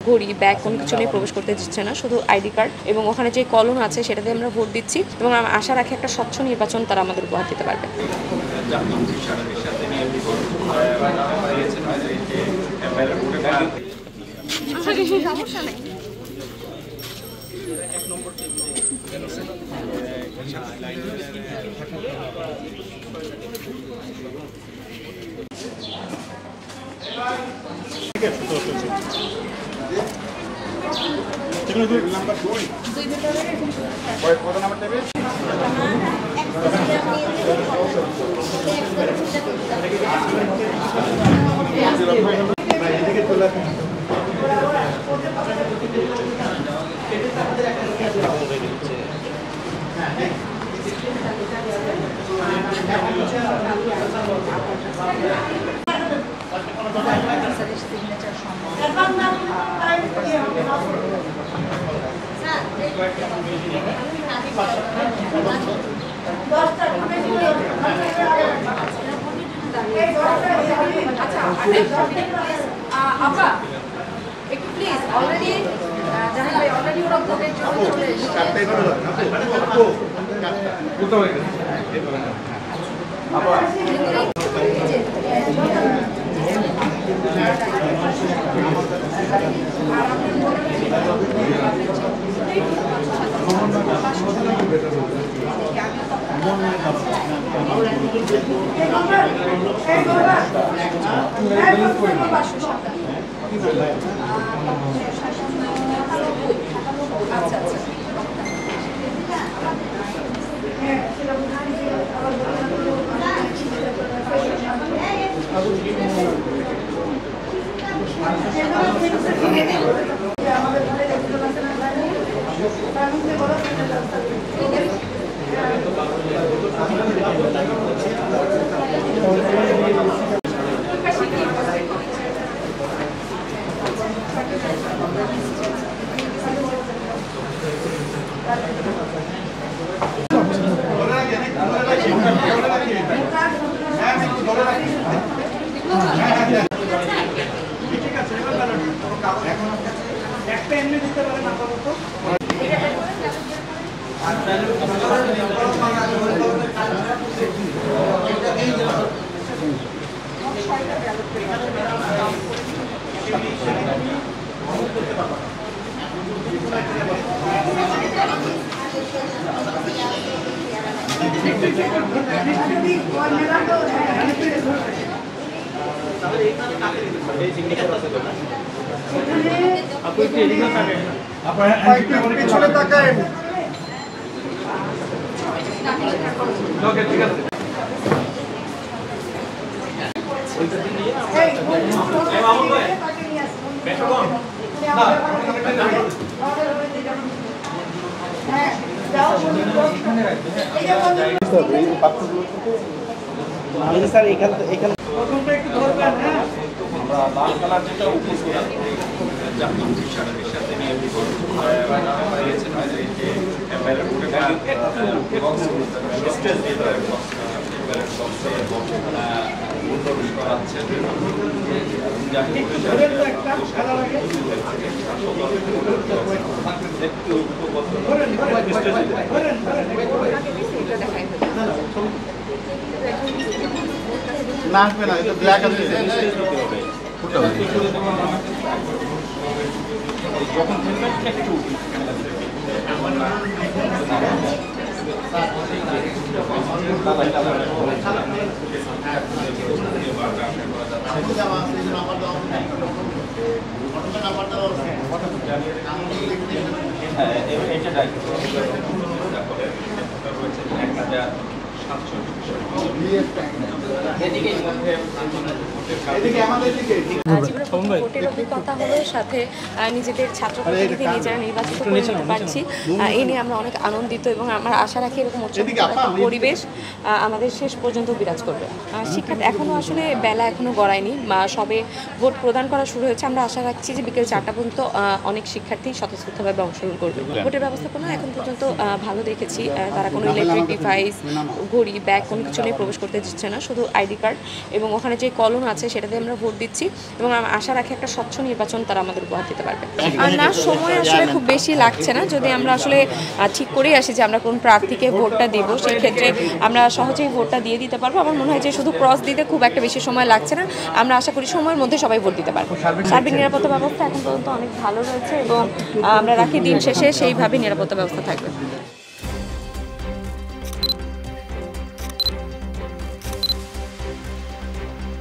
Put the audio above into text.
ঘড়ি, ব্যাগ কোনো কিছু নিয়ে প্রবেশ করতে দিচ্ছে না, শুধু আইডি কার্ড এবং ওখানে যে কলম আছে সেটা দিয়ে আমরা ভোট দিচ্ছি এবং আমরা আশা রাখি একটা স্বচ্ছ নির্বাচন তারা আমাদের উপহার দিতে পারবে। সমস্যা নেই। আপা একটু প্লিজ অলরেডি জাহান ভাই অলরেডি ওরা ভোটের জন্য চলে এসেছে। আচ্ছা আচ্ছা পিছনে তাকায় স্যার এখানে একটু ধরবেন। হ্যাঁ আমরা লাল কালার যেটা উপোস করা জাপান সারার সাথে নিয়ে স্টেজ দিয়ে দেয় না আসবে না, এটা ব্ল্যাক আছে যখন একটু ভোটের অভিজ্ঞতা হলো, সাথে নিজেদের ছাত্র প্রতিনিধি নিজেরা নির্বাচিত করে নিতে পারছি, এই নিয়ে আমরা অনেক আনন্দিত এবং আমরা আশা রাখি এরকম পরিবেশ আমাদের শেষ পর্যন্ত বিরাজ করবে। শিক্ষার্থী এখনও আসলে বেলা এখনও গড়ায়নি, সবে ভোট প্রদান করা শুরু হয়েছে। আমরা আশা রাখছি যে বিকেল 4টা পর্যন্ত অনেক শিক্ষার্থী স্বতঃস্ফূর্তভাবে অংশগ্রহণ করবে। ভোটের ব্যবস্থাপনা এখন পর্যন্ত ভালো দেখেছি, তারা কোনো ইলেকট্রিক ডিভাইস, ঘড়ি, ব্যাগ কোনো কিছু নিয়ে প্রবেশ করতে দিচ্ছে না, শুধু আইডি কার্ড এবং ওখানে যে কলম আছে সেটাতে আমরা ভোট দিচ্ছি এবং আমরা আশা রাখি একটা স্বচ্ছ নির্বাচন তারা আমাদের উপহার দিতে পারবে। আর না, সময় আসলে খুব বেশি লাগছে না। যদি আমরা আসলে ঠিক করেই আসি যে আমরা কোন প্রার্থীকে ভোটটা দিব, সেই ক্ষেত্রে আমরা সহজেই ভোটটা দিয়ে দিতে পারবো। আমার মনে হয় যে শুধু ক্রস দিতে খুব একটা বেশি সময় লাগছে না। আমরা আশা করি সময়ের মধ্যে সবাই ভোট দিতে পারবো। সার্বিক নিরাপত্তা ব্যবস্থা এখন পর্যন্ত অনেক ভালো রয়েছে এবং আমরা রাখি দিন শেষে সেইভাবে নিরাপত্তা ব্যবস্থা থাকবে।